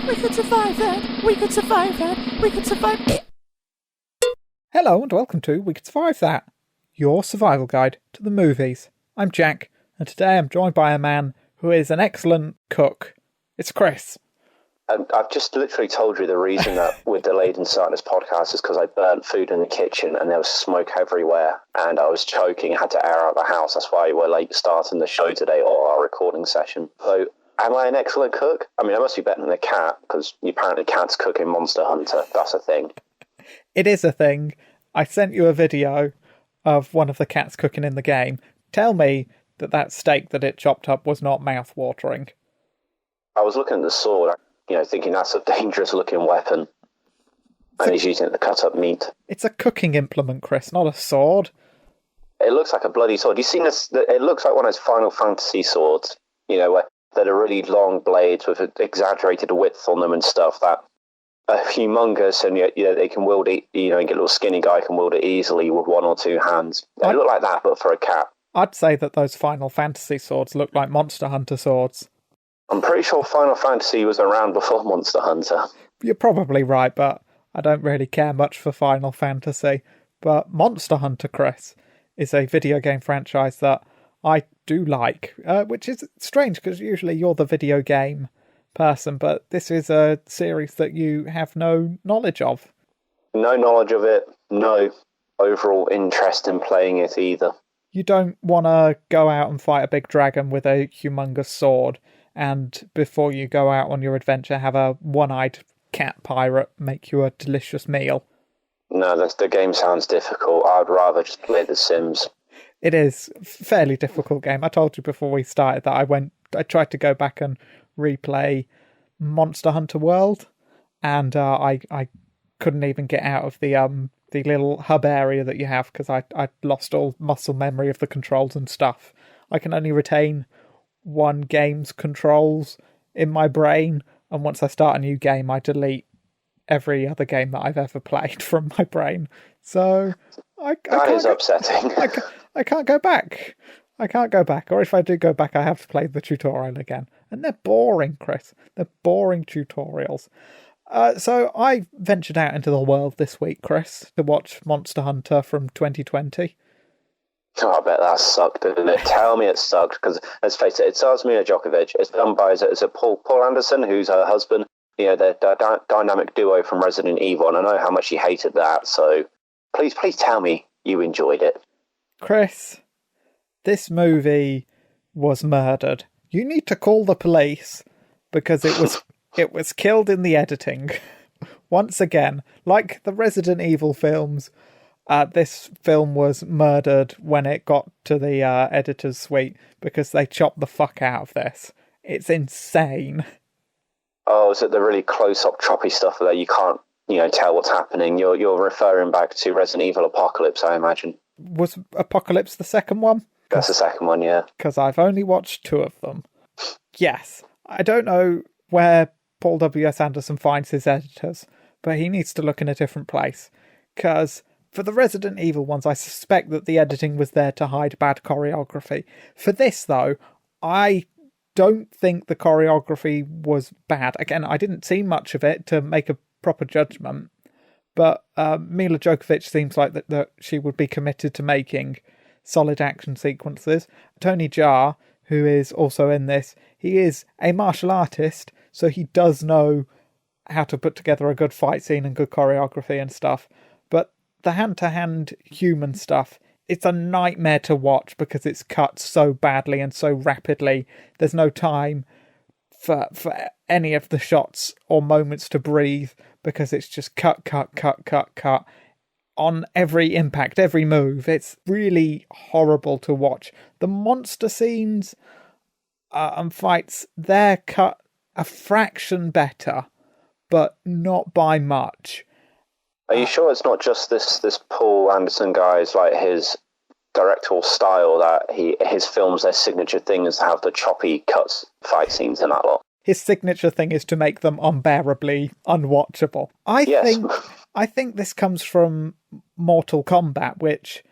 We could survive that. We could survive that. We could survive it. Hello and welcome to We Could Survive That, your survival guide to the movies. I'm Jack, and today I'm joined by a man who is an excellent cook. It's Chris. I've just literally told you the reason that we're delayed in starting this podcast is because I burnt food in the kitchen and there was smoke everywhere and I was choking. I had to air out the house. That's why we're late starting the show today, or our recording session. So, am I an excellent cook? I mean, I must be better than a cat, because apparently cats cook in Monster Hunter. That's a thing. It is a thing. I sent you a video of one of the cats cooking in the game. Tell me that steak that it chopped up was not mouth-watering. I was looking at the sword, thinking that's a dangerous-looking weapon. And he's using it to cut up meat. It's a cooking implement, Chris, not a sword. It looks like a bloody sword. You've seen this? It looks like one of those Final Fantasy swords, where that are really long blades with an exaggerated width on them and stuff that are humongous, and they can wield it. A little skinny guy can wield it easily with one or two hands. They look like that, but for a cat. I'd say that those Final Fantasy swords look like Monster Hunter swords. I'm pretty sure Final Fantasy was around before Monster Hunter. You're probably right, but I don't really care much for Final Fantasy. But Monster Hunter, Chris, is a video game franchise that I do like, which is strange because usually you're the video game person, but this is a series that you have no knowledge of. No knowledge of it, no overall interest in playing it either. You don't want to go out and fight a big dragon with a humongous sword, and before you go out on your adventure have a one-eyed cat pirate make you a delicious meal. No, the game sounds difficult. I'd rather just play The Sims. It is a fairly difficult game. I told you before we started that I tried to go back and replay Monster Hunter World, and I couldn't even get out of the little hub area that you have because I lost all muscle memory of the controls and stuff. I can only retain one game's controls in my brain, and once I start a new game, I delete every other game that I've ever played from my brain. So that is upsetting. I can't go back. I can't go back. Or if I do go back, I have to play the tutorial again. And they're boring, Chris. They're boring tutorials. So I ventured out into the world this week, Chris, to watch Monster Hunter from 2020. Oh, I bet that sucked, didn't it? Tell me it sucked, because let's face it, it's stars Mila Djokovic. It's done by is it Paul Anderson, who's her husband. The dynamic duo from Resident Evil, and I know how much you hated that, so please tell me you enjoyed it. Chris, this movie was murdered. You need to call the police, because it was killed in the editing. Once again, like the Resident Evil films, this film was murdered when it got to the editor's suite, because they chopped the fuck out of this. It's insane. Oh, is it the really close-up choppy stuff that you can't, tell what's happening? You're referring back to Resident Evil Apocalypse, I imagine. Was Apocalypse the second one? That's the second one, yeah. Because I've only watched two of them. Yes, I don't know where Paul W.S. Anderson finds his editors, but he needs to look in a different place. Because for the Resident Evil ones, I suspect that the editing was there to hide bad choreography. For this, though, I don't think the choreography was bad. Again, I didn't see much of it to make a proper judgment, but Mila Djokovic seems like that she would be committed to making solid action sequences. Tony Jaa, who is also in this, he is a martial artist, so he does know how to put together a good fight scene and good choreography and stuff. But the hand-to-hand human stuff, it's a nightmare to watch because it's cut so badly and so rapidly. There's no time for any of the shots or moments to breathe because it's just cut on every impact, every move. It's really horrible to watch. The monster scenes and fights, they're cut a fraction better, but not by much. Are you sure it's not just this Paul Anderson guy's like his directorial style that his films, their signature thing is to have the choppy cuts, fight scenes and that lot? His signature thing is to make them unbearably unwatchable. I think this comes from Mortal Kombat, which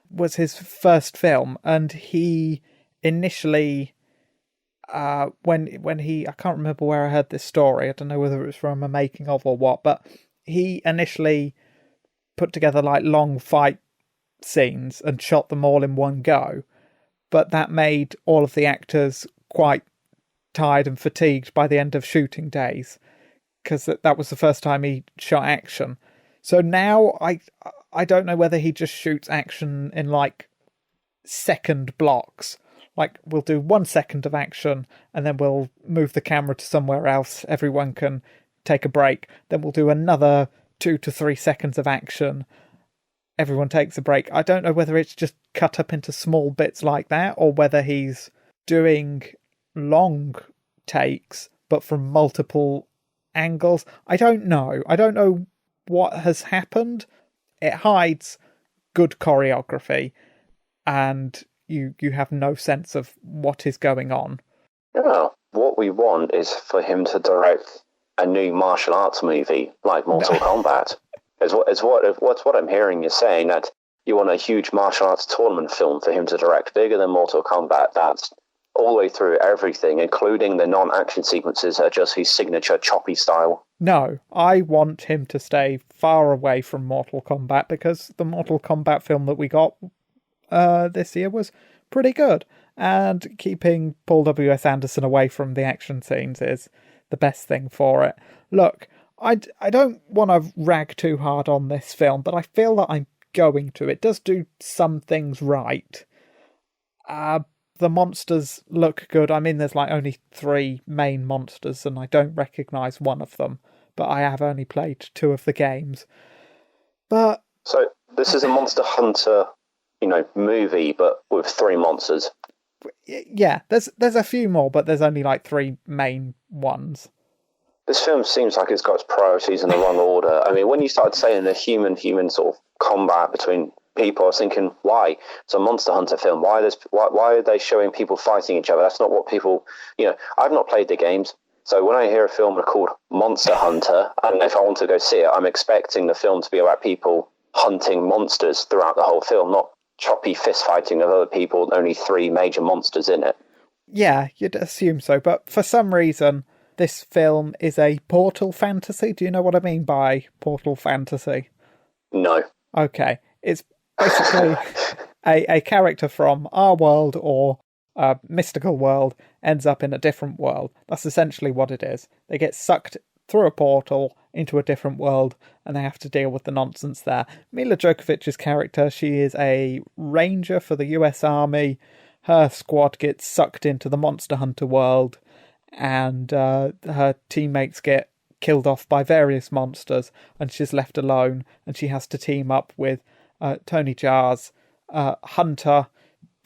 was his first film, and he initially when he, I can't remember where I heard this story. I don't know whether it was from a making of or what, but he initially put together like long fight scenes and shot them all in one go, but that made all of the actors quite tired and fatigued by the end of shooting days, because that was the first time he shot action. So now I don't know whether he just shoots action in like second blocks. Like, we'll do 1 second of action and then we'll move the camera to somewhere else. Everyone can take a break. Then we'll do another 2 to 3 seconds of action. Everyone takes a break. I don't know whether it's just cut up into small bits like that, or whether he's doing long takes but from multiple angles. I don't know. I don't know what has happened. It hides good choreography, and you have no sense of what is going on. Yeah, what we want is for him to direct a new martial arts movie like Mortal Kombat. It's what I'm hearing you saying, that you want a huge martial arts tournament film for him to direct, bigger than Mortal Kombat. That's all the way through everything, including the non-action sequences, are just his signature choppy style. No, I want him to stay far away from Mortal Kombat, because the Mortal Kombat film that we got this year was pretty good, and keeping Paul W.S. Anderson away from the action scenes is the best thing for it. Look, I don't want to rag too hard on this film, but I feel that I'm going to. It does do some things right. The monsters look good. I mean, there's like only 3 main monsters, and I don't recognise one of them, but I have only played 2 of the games. But so this is a Monster Hunter, movie, but with 3 monsters. Yeah, there's a few more, but there's only like 3 main ones. This film seems like it's got its priorities in the wrong order. I mean, when you started saying the human sort of combat between people, I was thinking, why? It's a Monster Hunter film. Why are they showing people fighting each other? That's not what people, I've not played the games. So when I hear a film called Monster Hunter, and if I want to go see it, I'm expecting the film to be about people hunting monsters throughout the whole film, not choppy fist fighting of other people, only 3 major monsters in it. Yeah, you'd assume so, but for some reason, this film is a portal fantasy. Do you know what I mean by portal fantasy? No. Okay, it's basically a character from our world or a mystical world ends up in a different world. That's essentially what it is. They get sucked through a portal into a different world, and they have to deal with the nonsense there. Mila Jokovich's character, she is a ranger for the US Army. Her squad gets sucked into the Monster Hunter world, and her teammates get killed off by various monsters, and she's left alone, and she has to team up with Tony Jaa's Hunter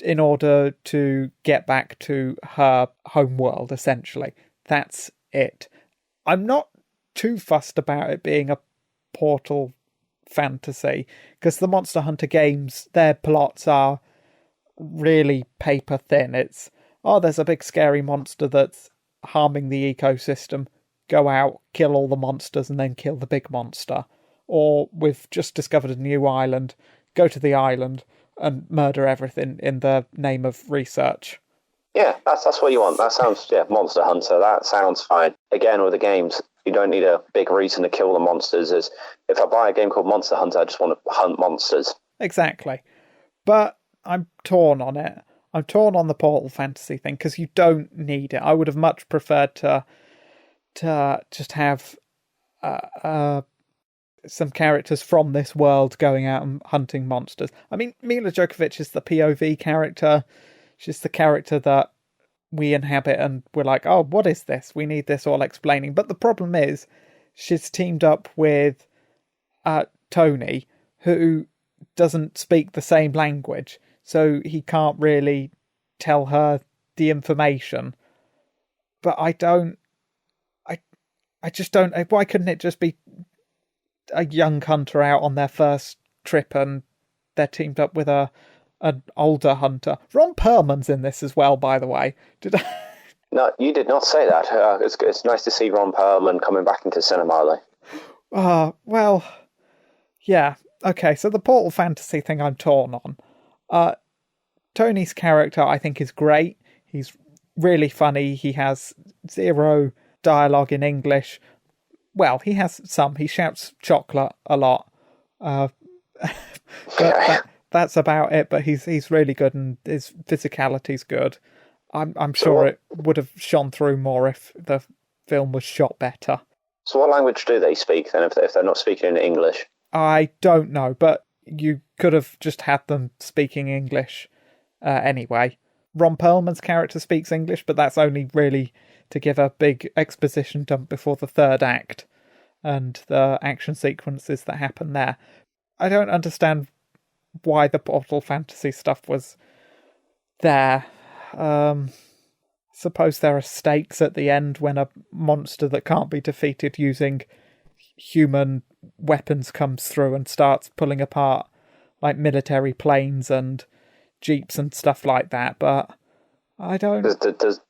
in order to get back to her home world, essentially. That's it. I'm not too fussed about it being a portal fantasy, because the Monster Hunter games, their plots are really paper thin. It's, there's a big scary monster that's harming the ecosystem. Go out, kill all the monsters, and then kill the big monster. Or we've just discovered a new island. Go to the island and murder everything in the name of research. Yeah, that's what you want. That sounds, Monster Hunter. That sounds fine. Again, with the games, you don't need a big reason to kill the monsters. As if I buy a game called Monster Hunter, I just want to hunt monsters. Exactly. But I'm torn on it. I'm torn on the portal fantasy thing, because you don't need it. I would have much preferred to just have some characters from this world going out and hunting monsters. I mean, Mila Djokovic is the POV character. She's the character that we inhabit, and we're like, oh, what is this? We need this all explaining. But the problem is, she's teamed up with Tony, who doesn't speak the same language, so he can't really tell her the information. But I just don't. Why couldn't it just be a young hunter out on their first trip, and they're teamed up with an older hunter? Ron Perlman's in this as well, by the way. No, you did not say that. It's nice to see Ron Perlman coming back into cinema, though. Well, yeah. Okay, so the portal fantasy thing I'm torn on. Tony's character, I think, is great. He's really funny. He has zero dialogue in English. Well, he has some. He shouts chocolate a lot. But that's about it. But he's really good, and his physicality's good. I'm sure it would have shone through more if the film was shot better. So what language do they speak then, if they're not speaking in English? I don't know, but you could have just had them speaking English anyway. Ron Perlman's character speaks English, but that's only really to give a big exposition dump before the third act and the action sequences that happen there. I don't understand why the portal fantasy stuff was there. Suppose there are stakes at the end when a monster that can't be defeated using human weapons comes through and starts pulling apart like military planes and jeeps and stuff like that, but I don't... Does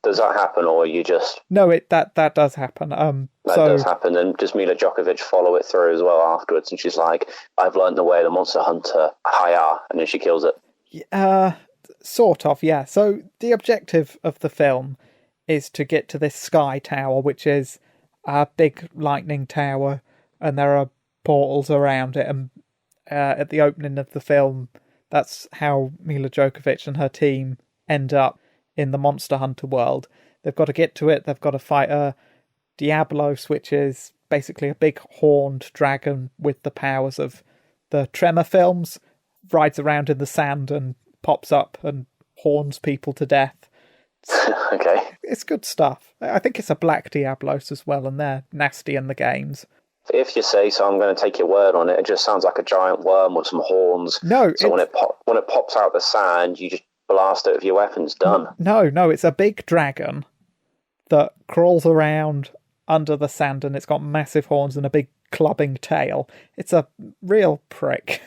that happen, or you just... No, that does happen. Does happen, and does Mila Djokovic follow it through as well afterwards? And she's like, I've learned the way of the monster hunter, hiya, and then she kills it. Sort of, yeah. So the objective of the film is to get to this sky tower, which is a big lightning tower, and there are portals around it. And at the opening of the film, that's how Mila Djokovic and her team end up in the Monster Hunter world. They've got to get to it. They've got to fight a Diablos, which is basically a big horned dragon with the powers of the Tremor films, rides around in the sand and pops up and horns people to death. Okay. It's good stuff. I think it's a black Diablos as well, and they're nasty in the games. If you say so, I'm going to take your word on it. It just sounds like a giant worm with some horns. No. So when it pops out the sand, you just blast it with your weapons. Done. No. It's a big dragon that crawls around under the sand, and it's got massive horns and a big clubbing tail. It's a real prick.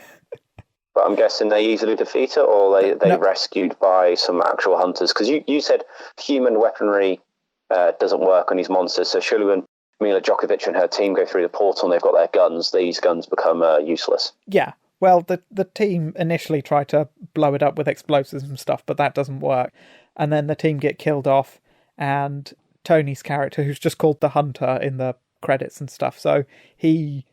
But I'm guessing they easily defeat it, or they're rescued by some actual hunters? Because you said human weaponry doesn't work on these monsters, so surely when Mila Djokovic and her team go through the portal and they've got their guns, these guns become useless. Yeah, well, the team initially try to blow it up with explosives and stuff, but that doesn't work. And then the team get killed off, and Tony's character, who's just called the Hunter in the credits and stuff, so he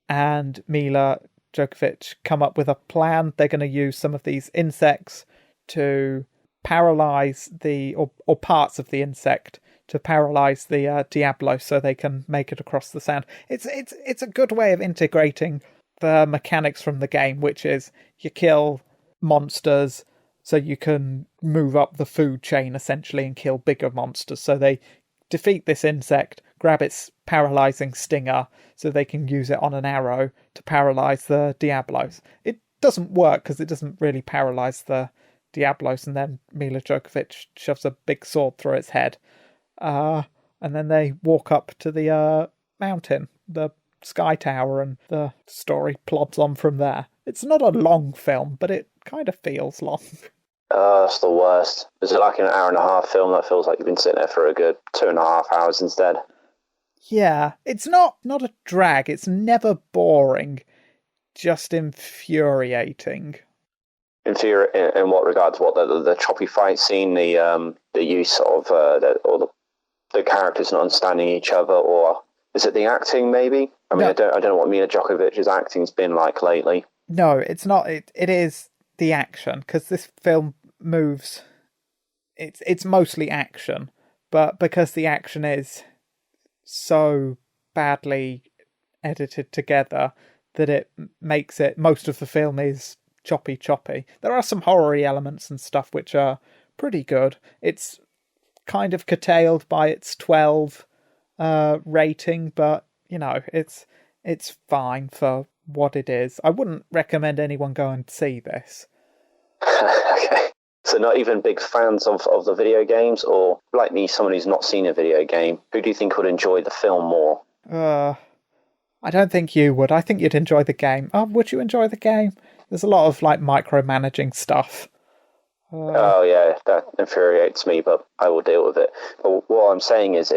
and Mila Djokovic come up with a plan. They're going to use some of these insects to paralyze or parts of the insect to paralyze the Diablo so they can make it across the sand. It's a good way of integrating the mechanics from the game, which is you kill monsters so you can move up the food chain essentially and kill bigger monsters. So they defeat this insect, grab its paralyzing stinger so they can use it on an arrow to paralyze the Diablos. It doesn't work because it doesn't really paralyze the Diablos, and then Mila Djokovic shoves a big sword through its head. And then they walk up to the mountain, the Sky Tower, and the story plods on from there. It's not a long film, but it kind of feels long. That's the worst. Is it like an hour and a half film that feels like you've been sitting there for a good 2.5 hours instead? Yeah, it's not a drag. It's never boring, just infuriating. In what regards? What the choppy fight scene, the use of the characters not understanding each other, or is it the acting? Maybe. I mean, no. I don't know what Mila Djokovic's acting's been like lately. No, it's not. It is the action, because this film moves. It's mostly action, but because the action is so badly edited together that it makes it, most of the film is choppy. There are some horror-y elements and stuff which are pretty good. It's kind of curtailed by its 12 rating, but you know, it's fine for what it is. I wouldn't recommend anyone go and see this. Okay. So not even big fans of the video games, or like me, someone who's not seen a video game, who do you think would enjoy the film more? I don't think you would. I think you'd enjoy the game. Oh, would you enjoy the game? There's a lot of like micromanaging stuff. Oh yeah, that infuriates me, but I will deal with it. But what I'm saying is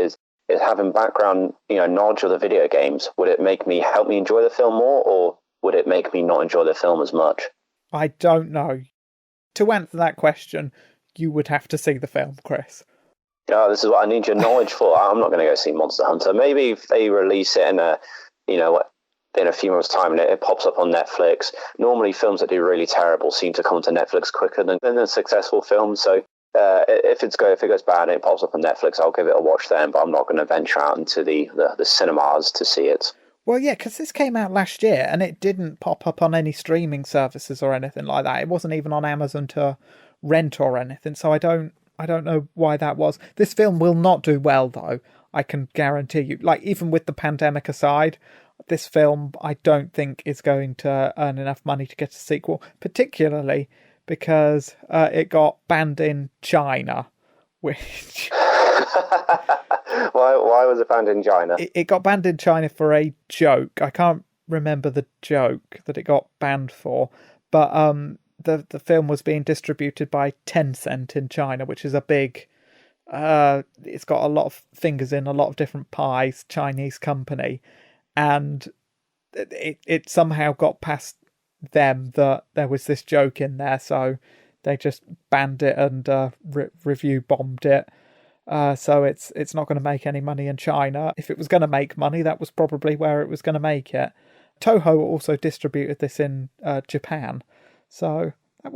having background, knowledge of the video games, would it help me enjoy the film more, or would it make me not enjoy the film as much? I don't know. To answer that question, you would have to see the film, Chris. Oh, this is what I need your knowledge for. I'm not going to go see Monster Hunter. Maybe if they release it in in a few months' time and it pops up on Netflix. Normally, films that do really terrible seem to come to Netflix quicker than a successful film. So if it goes bad and it pops up on Netflix, I'll give it a watch then. But I'm not going to venture out into the cinemas to see it. Well, yeah, because this came out last year and it didn't pop up on any streaming services or anything like that. It wasn't even on Amazon to rent or anything. So I don't know why that was. This film will not do well, though. I can guarantee you. Like, even with the pandemic aside, this film, I don't think is going to earn enough money to get a sequel, particularly because it got banned in China, which... Why was it banned in China? It got banned in China for a joke. I can't remember the joke that it got banned for, but the film was being distributed by Tencent in China, which is a big... it's got a lot of fingers in a lot of different pies, Chinese company, and it somehow got past them that there was this joke in there, so they just banned it and review bombed it. So it's not going to make any money in China. If it was going to make money, that was probably where it was going to make it. Toho also distributed this in Japan, so that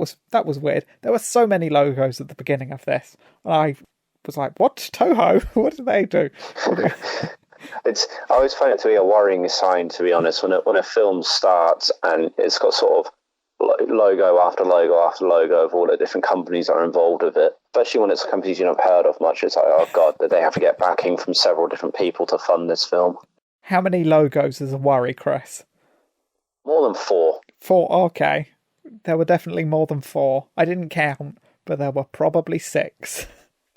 was weird. There were so many logos at the beginning of this, and I was like, "What, Toho? What do they do?" I always find it to be a worrying sign, to be honest, when a film starts and it's got sort of logo after logo after logo of all the different companies that are involved with it, especially when it's companies you've not heard of much. It's like, oh god, did they have to get backing from several different people to fund this film? How many logos is a worry, Chris? More than 4. 4, okay. There were definitely more than 4. I didn't count, but there were probably 6.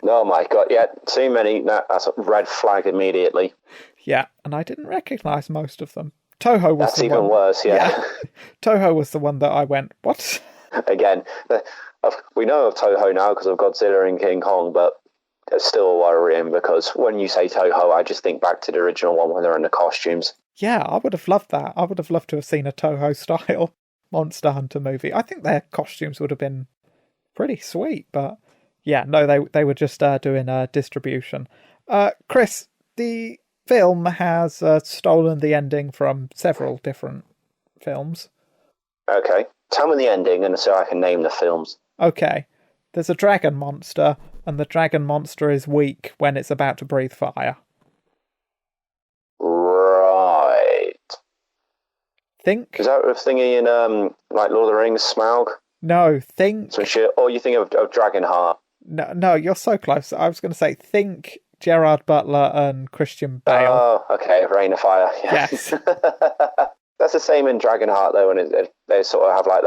Oh my god, yeah, too many. That's a red flag immediately. Yeah, and I didn't recognise most of them. Toho was That's the even one. worse, yeah. Toho was the one that I went, what? Again, we know of Toho now because of Godzilla and King Kong, but it's still worrying because when you say Toho, I just think back to the original one when they're in the costumes. Yeah, I would have loved that. I would have loved to have seen a Toho-style Monster Hunter movie. I think their costumes would have been pretty sweet, but yeah, no, they were just doing distribution. Chris, the film has stolen the ending from several different films. Okay, tell me the ending and so I can name the films. Okay, there's a dragon monster, and the dragon monster is weak when it's about to breathe fire. Right. Think? Is that the thingy in like Lord of the Rings, Smaug? No, think... Some shit. Or you think of Dragonheart? No, you're so close. I was going to say, think Gerard Butler and Christian Bale. Oh, okay, Rain of Fire. Yeah. Yes. That's the same in Dragonheart, though, when they sort of have like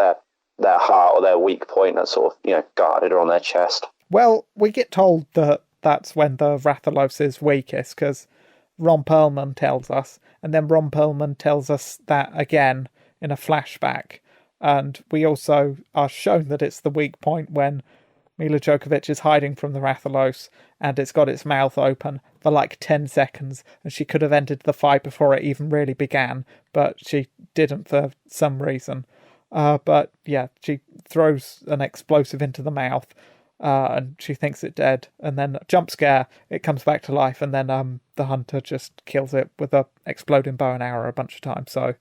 their heart or their weak point that's sort of, guarded on their chest. Well, we get told that that's when the Rathalos is weakest, because Ron Perlman tells us, and then Ron Perlman tells us that again in a flashback. And we also are shown that it's the weak point when Mila Djokovic is hiding from the Rathalos, and it's got its mouth open for like 10 seconds, and she could have ended the fight before it even really began, but she didn't for some reason. But yeah, she throws an explosive into the mouth, and she thinks it dead, and then jump scare, it comes back to life, and then the hunter just kills it with a exploding bow and arrow a bunch of times. So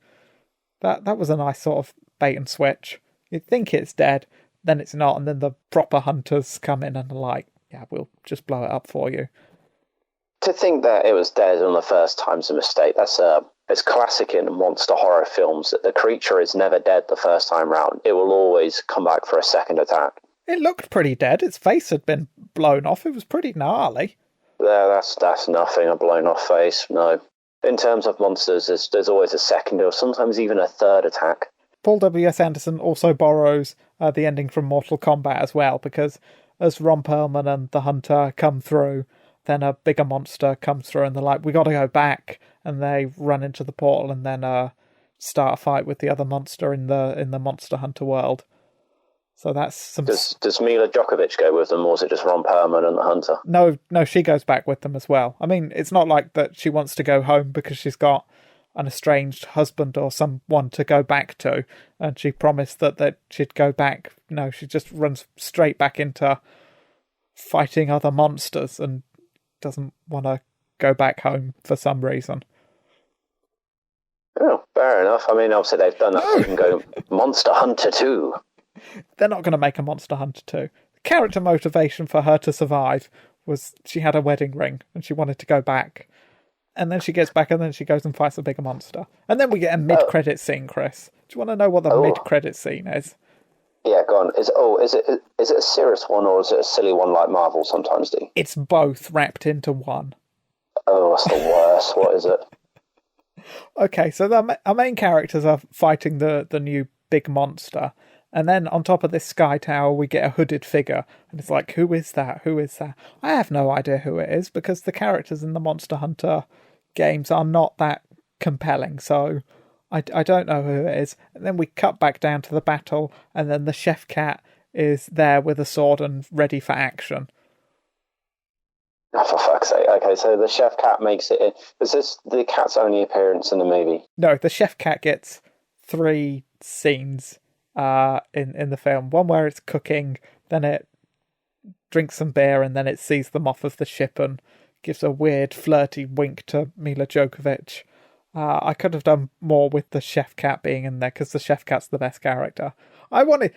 that was a nice sort of bait and switch. You'd think it's dead, then it's not, and then the proper hunters come in and are like, yeah, we'll just blow it up for you. To think that it was dead on the first time's a mistake. It's classic in monster horror films that the creature is never dead the first time round. It will always come back for a second attack. It looked pretty dead. Its face had been blown off. It was pretty gnarly. Yeah, that's nothing, a blown off face, no. In terms of monsters, there's always a second or sometimes even a third attack. Paul W.S. Anderson also borrows the ending from Mortal Kombat as well, because as Ron Perlman and the hunter come through, then a bigger monster comes through and they're like, we got to go back, and they run into the portal and then start a fight with the other monster in the Monster Hunter world. So that's some... Does Mila Djokovic go with them, or is it just Ron Perlman and the hunter? No, she goes back with them as well. I mean, it's not like that she wants to go home because she's got an estranged husband or someone to go back to, and she promised that she'd go back. No, she just runs straight back into fighting other monsters, and doesn't want to go back home for some reason. Oh, fair enough. I mean, obviously they've done that. They can go Monster Hunter 2. They're not going to make a Monster Hunter 2. The character motivation for her to survive was she had a wedding ring and she wanted to go back. And then she gets back and then she goes and fights a bigger monster. And then we get a mid-credit scene, Chris. Do you want to know what the mid-credit scene is? Yeah, go on. Is it a serious one or is it a silly one like Marvel sometimes do? It's both wrapped into one. Oh, that's the worst. What is it? Okay, so our main characters are fighting the new big monster. And then on top of this sky tower, we get a hooded figure. And it's like, who is that? Who is that? I have no idea who it is because the characters in the Monster Hunter games are not that compelling. So I don't know who it is. And then we cut back down to the battle. And then the chef cat is there with a sword and ready for action. Oh, for fuck's sake. Okay, so the chef cat makes it in. Is this the cat's only appearance in the movie? No, the chef cat gets 3 scenes in the film. One where it's cooking, then it drinks some beer, and then it sees them off of the ship and gives a weird flirty wink to Mila Djokovic. I could have done more with the chef cat being in there because the chef cat's the best character. I want to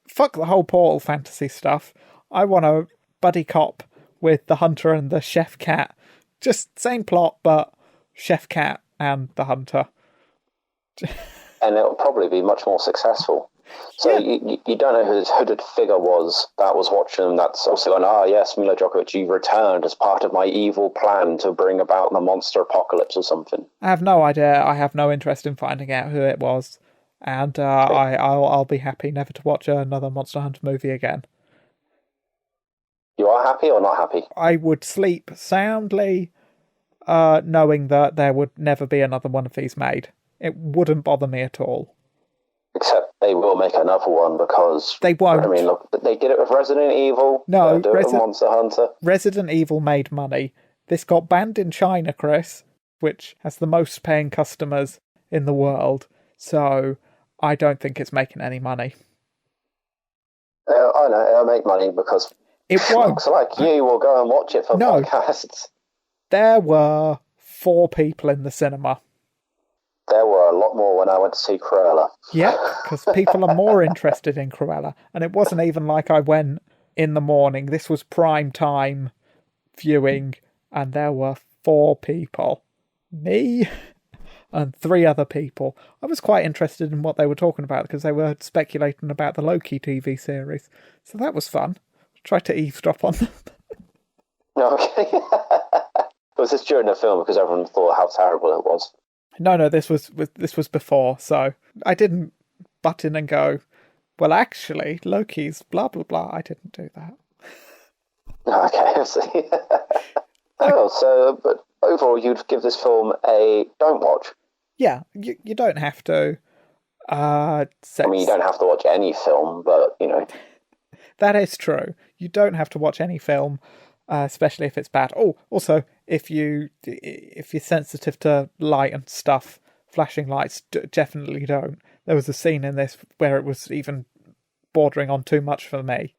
fuck the whole Portal fantasy stuff. I want a buddy cop with the hunter and the chef cat. Just same plot, but chef cat and the hunter. And it'll probably be much more successful. So yeah. you don't know who this hooded figure was that was watching them. That's obviously going, yes, Mila Djokovic, you've returned as part of my evil plan to bring about the monster apocalypse or something. I have no idea. I have no interest in finding out who it was. And I'll be happy never to watch another Monster Hunter movie again. You are happy or not happy? I would sleep soundly knowing that there would never be another one of these made. It wouldn't bother me at all. Except they will make another one because... They won't. I mean, look, they did it with Resident Evil. No, do it with Monster Hunter. Resident Evil made money. This got banned in China, Chris, which has the most paying customers in the world. So I don't think it's making any money. I know, it'll make money because... It won't. Looks like you will go and watch it for podcasts. There were 4 people in the cinema. There were a lot more when I went to see Cruella. Yeah, because people are more interested in Cruella. And it wasn't even like I went in the morning. This was prime time viewing, and there were 4 people. Me and 3 other people. I was quite interested in what they were talking about because they were speculating about the Loki TV series. So that was fun. Tried to eavesdrop on them. Okay. Was this during the film because everyone thought how terrible it was? No, this was before, so I didn't butt in and go, well, actually, Loki's blah, blah, blah. I didn't do that. Okay, I see. But overall, you'd give this film a don't watch. Yeah, you don't have to. I mean, you don't have to watch any film, but, you know. That is true. You don't have to watch any film, especially if it's bad. Oh, also, if you're sensitive to light and stuff, flashing lights, definitely don't. There was a scene in this where it was even bordering on too much for me.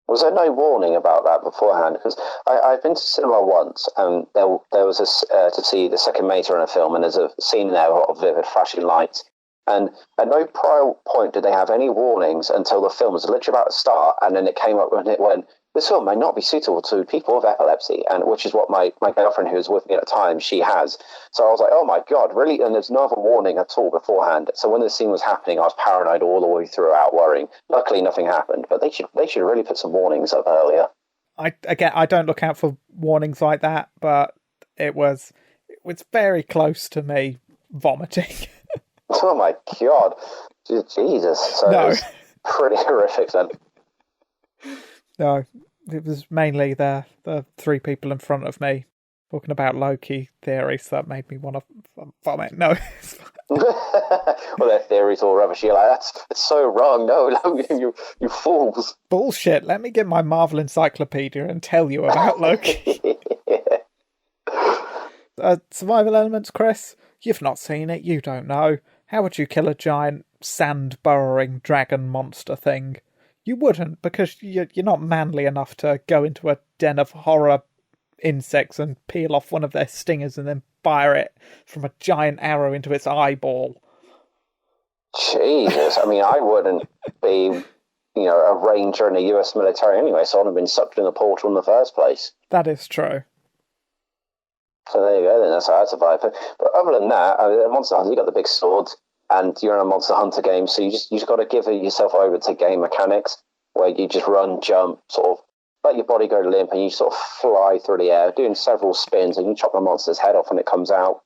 Was there no warning about that beforehand? Because I've been to cinema once, and there was to see the second Mater in a film, and there's a scene there of vivid flashing lights. And at no prior point did they have any warnings until the film was literally about to start, and then it came up when it went, this film may not be suitable to people with epilepsy, and which is what my girlfriend who was with me at the time, she has. So I was like, oh my God, really? And there's no other warning at all beforehand. So when the scene was happening, I was paranoid all the way throughout, worrying. Luckily, nothing happened, but they should really put some warnings up earlier. I don't look out for warnings like that, but it was very close to me vomiting. Oh my God. Jesus. So no. It was pretty horrific then. No, it was mainly the 3 people in front of me talking about Loki theories that made me want to vomit. No. Well, their theories all rubbish. You're like, that's so wrong. No, you fools. Bullshit. Let me get my Marvel encyclopedia and tell you about Loki. Survival elements, Chris? You've not seen it. You don't know. How would you kill a giant sand-burrowing dragon monster thing? You wouldn't, because you're not manly enough to go into a den of horror insects and peel off one of their stingers and then fire it from a giant arrow into its eyeball. Jesus, I mean, I wouldn't be, a ranger in the US military anyway, so I'd have been sucked in the portal in the first place. That is true. So there you go, then that's how I survive. But other than that, Monster Hunter, you got the big swords, and you're in a Monster Hunter game, so you just got to give yourself over to game mechanics, where you just run, jump, sort of let your body go limp, and you sort of fly through the air, doing several spins, and you chop the monster's head off when it comes out.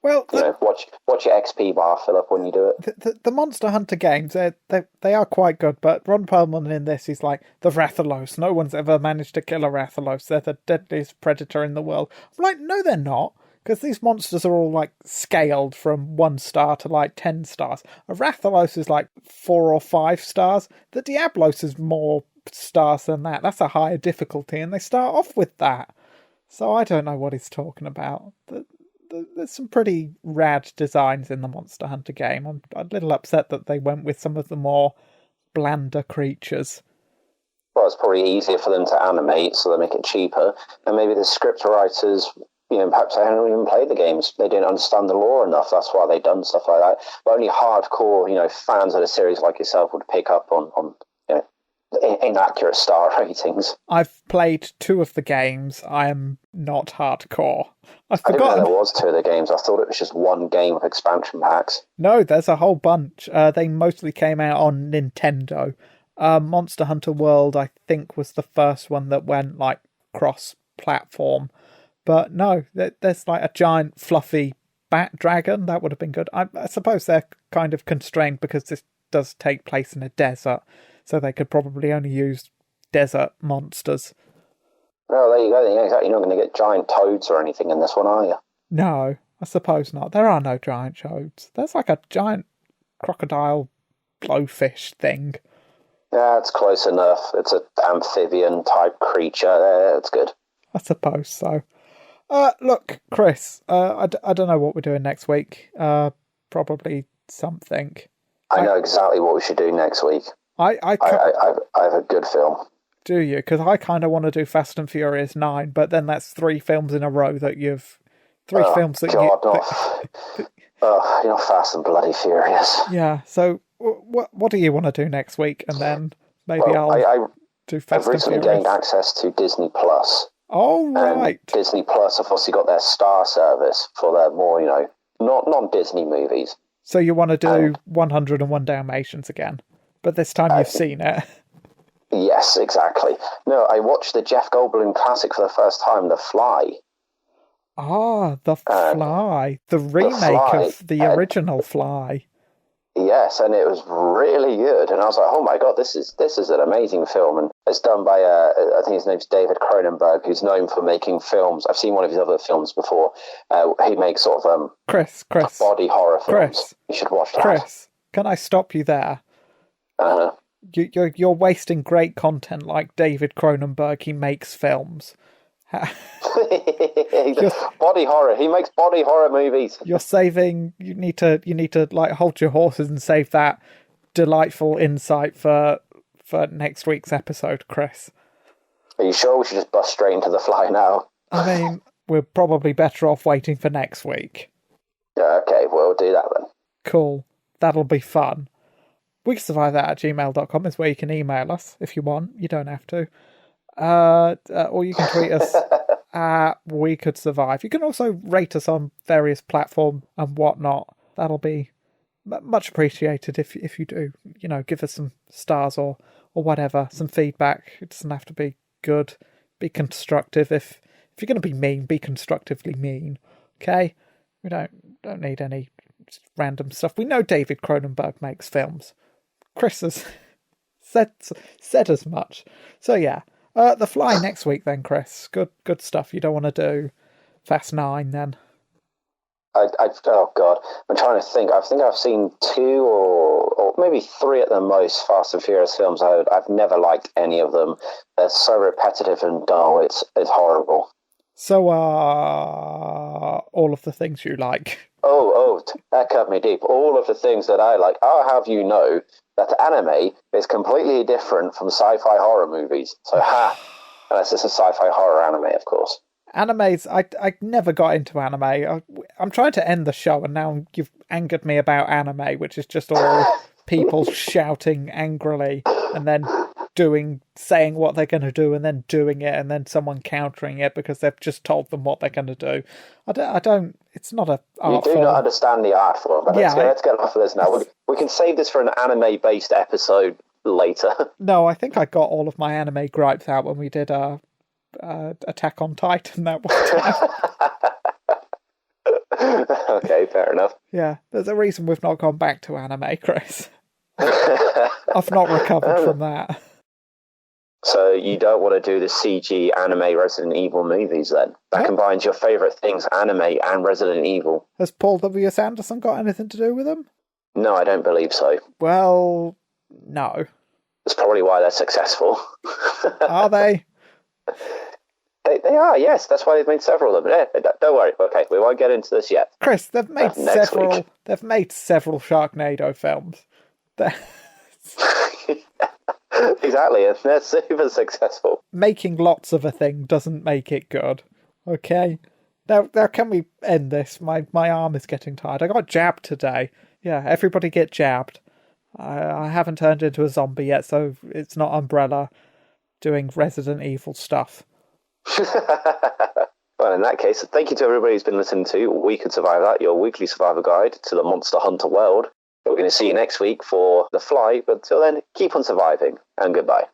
Well, watch your XP bar fill up when you do it. The Monster Hunter games, they are quite good, but Ron Perlman in this is like the Rathalos. No one's ever managed to kill a Rathalos. They're the deadliest predator in the world. I'm like, no, they're not, because these monsters are all like scaled from 1 star to like 10 stars. A Rathalos is like 4 or 5 stars. The Diablos is more stars than that. That's a higher difficulty, and they start off with that. So I don't know what he's talking about. There's some pretty rad designs in the Monster Hunter game. I'm a little upset that they went with some of the more blander creatures. Well, it's probably easier for them to animate, so they make it cheaper. And maybe the script writers, perhaps they haven't even played the games. They didn't understand the lore enough. That's why they've done stuff like that. But only hardcore, fans of the series like yourself would pick up on inaccurate star ratings. I've played 2 of the games. I am not hardcore. I didn't know there was 2 of the games. I thought it was just 1 game with expansion packs. No, there's a whole bunch. They mostly came out on Nintendo. Monster Hunter World, I think, was the first one that went like cross-platform. But no, there's like a giant fluffy bat dragon. That would have been good. I suppose they're kind of constrained because this does take place in a desert. So they could probably only use desert monsters. Oh, there you go. You're not going to get giant toads or anything in this one, are you? No, I suppose not. There are no giant toads. There's like a giant crocodile blowfish thing. Yeah, it's close enough. It's an amphibian-type creature. It's good. I suppose so. Look, Chris, I don't know what we're doing next week. Probably something. I know exactly what we should do next week. I have a good film. Do you? Because I kind of want to do Fast and Furious 9, but then that's 3 films in a row that you've... films that you're not Fast and Bloody Furious. Yeah, so what do you want to do next week? And then maybe I'll do Fast and Furious. I've recently gained access to Disney Plus. Oh, right. And Disney Plus have obviously got their Star service for their more, non-Disney movies. So you want to do 101 Dalmatians again? But this time you've seen it. Yes, exactly. No, I watched the Jeff Goldblum classic for the first time, The Fly. Ah, The Fly. The remake of the original Fly. Yes, and it was really good. And I was like, oh my God, this is an amazing film. And it's done by, I think his name's David Cronenberg, who's known for making films. I've seen one of his other films before. He makes sort of Chris. body horror films. Chris. You should watch that. Chris, can I stop you there? You're wasting great content like David Cronenberg. He makes films. Body horror. He makes body horror movies. You're saving. You need to like hold your horses and save that delightful insight for next week's episode, Chris. Are you sure we should just bust straight into The Fly now? I mean, we're probably better off waiting for next week. Yeah, okay, we'll do that then. Cool. That'll be fun. weeksurvivethat@gmail.com is where you can email us if you want. You don't have to. Or you can tweet us at We Could Survive. You can also rate us on various platforms and whatnot. That'll be much appreciated if you do. Give us some stars or whatever, some feedback. It doesn't have to be good. Be constructive. If you're going to be mean, be constructively mean. Okay? We don't need any just random stuff. We know David Cronenberg makes films. Chris has said as much. So yeah. The Fly next week then, Chris. Good stuff. You don't want to do Fast 9 then? Oh God, I'm trying to think. I think I've seen 2 or maybe 3 at the most Fast and Furious films. I've never liked any of them. They're so repetitive and dull. It's horrible. So all of the things you like. Oh, that cut me deep. All of the things that I like. I'll have you know that anime is completely different from sci-fi horror movies. So, unless it's a sci-fi horror anime, of course. Animes, I never got into anime. I'm trying to end the show, and now you've angered me about anime, which is just all people shouting angrily and then saying what they're going to do and then doing it, and then someone countering it because they've just told them what they're going to do. I don't. It's not a art You do form. not understand the art form. But let's get off of this now. We can save this for an anime-based episode later. No, I think I got all of my anime gripes out when we did Attack on Titan that one time. Okay, fair enough. Yeah, there's a reason we've not gone back to anime, Chris. I've not recovered from that. So you don't want to do the CG anime Resident Evil movies then? That combines your favourite things, anime and Resident Evil. Has Paul W. S. Anderson got anything to do with them? No, I don't believe so. Well, no. That's probably why they're successful. Are they? They are, yes. That's why they've made several of them. Yeah, don't worry. Okay, we won't get into this yet. Chris, they've made several. Week. They've made several Sharknado films. Exactly, and they're super successful. Making lots of a thing doesn't make it good. Okay, now can we end this? My arm is getting tired. I got jabbed today. Yeah, everybody get jabbed. I haven't turned into a zombie yet, so it's not Umbrella doing Resident Evil stuff. Well, in that case, thank you to everybody who's been listening to We Could Survive That, your weekly survival guide to the Monster Hunter world. We're going to see you next week for The Fly, but till then, keep on surviving, and goodbye.